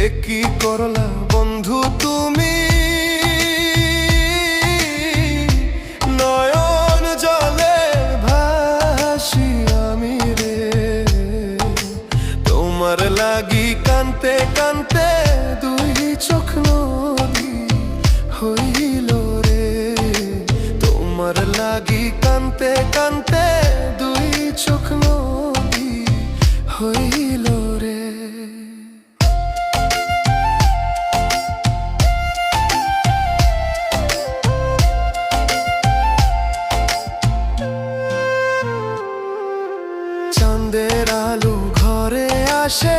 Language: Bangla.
কি করলা বন্ধু তুমি, নয়ন জলে ভাসি আমি রে। তোমার লাগি কানতে কানতে দুই চোখ নদী হইল রে। তোমার লাগি কানতে কানতে দুই চোখ নদী হইল রে। চাঁদের আলো ঘরে আসে,